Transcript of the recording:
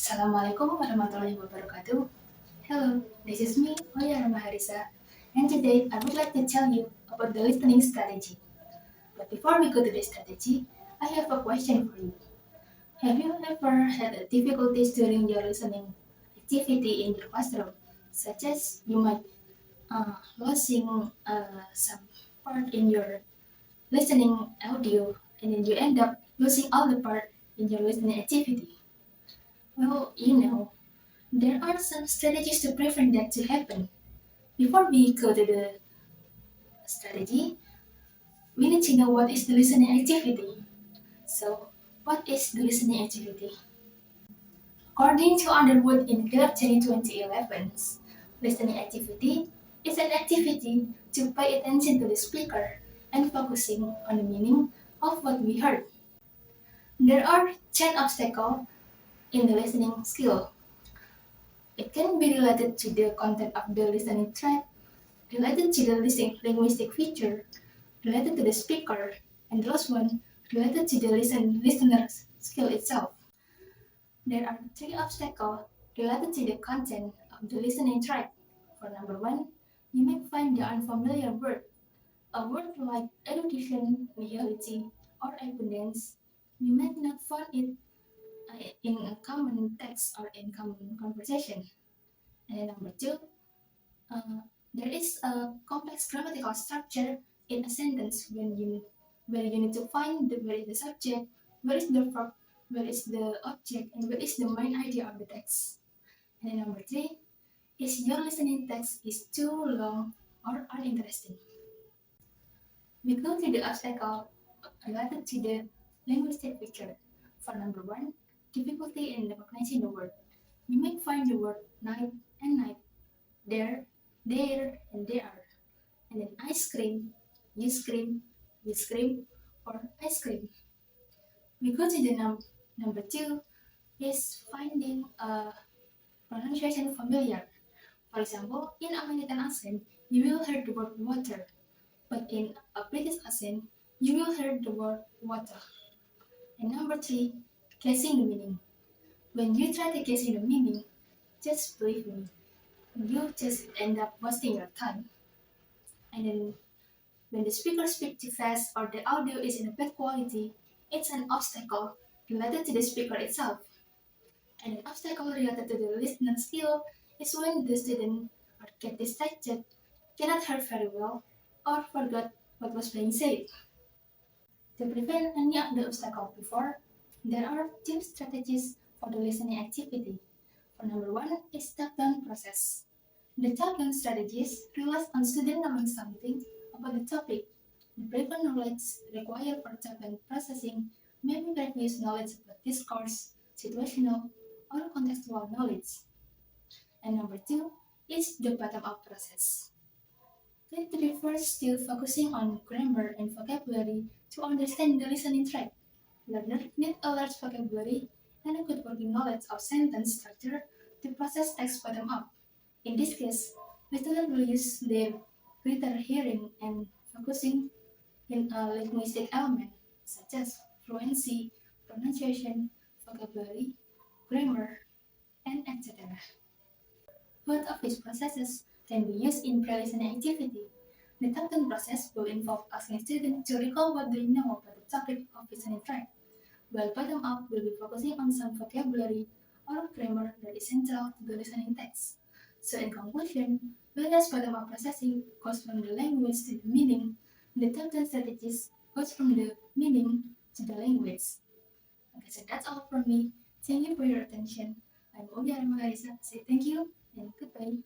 Assalamualaikum warahmatullahi wabarakatuh. Hello, this is me, Ulya Harisa, and today I would like to tell you about the listening strategy. But before we go to the strategy, I have a question for you. Have you ever had difficulties during your listening activity in your classroom, such as you might losing some part in your listening audio, and then you end up losing all the part in your listening activity? Well, there are some strategies to prevent that to happen. Before we go to the strategy, we need to know what is the listening activity. So, what is the listening activity? According to Underwood in Lecture 2011's listening activity is an activity to pay attention to the speaker and focusing on the meaning of what we heard. There are 10 obstacles in the listening skill. It can be related to the content of the listening track, related to the listening linguistic feature, related to the speaker, and the last one related to the listener's skill itself. There are three obstacles related to the content of the listening track. For number one, you may find the unfamiliar word. A word like erudition, nihility, or abundance, you might not find it in a common text or in common conversation. And then number two, uh, there is a complex grammatical structure in a sentence where you need to find where is the subject, where is the verb, where is the object, and where is the main idea of the text. And then number three is your listening text is too long or uninteresting. We go to the obstacle related to the linguistic feature. For number one, difficulty in recognizing the word. You may find the word night and night, there, and there. And then ice cream, you scream, we scream, or ice cream. We go to the number two is finding a pronunciation familiar. For example, in American accent, you will hear the word water, but in a British accent, you will hear the word water. And number three, guessing the meaning. When you try to guess the meaning, just believe me, you just end up wasting your time. And then when the speaker speaks too fast or the audio is in a bad quality, it's an obstacle related to the speaker itself. And an obstacle related to the listener skill is when the student or get distracted, cannot hear very well, or forgot what was being said. To prevent any of the obstacles before, there are two strategies for the listening activity. For number one is top-down process. The top-down strategies relies on student knowing something about the topic. The previous knowledge required for top-down processing may be previous knowledge about discourse, situational, or contextual knowledge. And number two is the bottom-up process. It refers to focusing on grammar and vocabulary to understand the listening track. Learners need a large vocabulary and a good working knowledge of sentence structure to process text bottom up. In this case, listeners will use their greater hearing and focusing in a linguistic element such as fluency, pronunciation, vocabulary, grammar, and etc. Both of these processes can be used in pre-listening activity. The top-down process will involve asking students to recall what they know about the topic of listening track, while bottom-up will be focusing on some vocabulary or grammar that is central to the listening text. So in conclusion, whereas bottom-up processing goes from the language to the meaning, the top-down strategies goes from the meaning to the language. Okay, so that's all from me. Thank you for your attention. I'm Ulya Harisa. Say thank you and goodbye.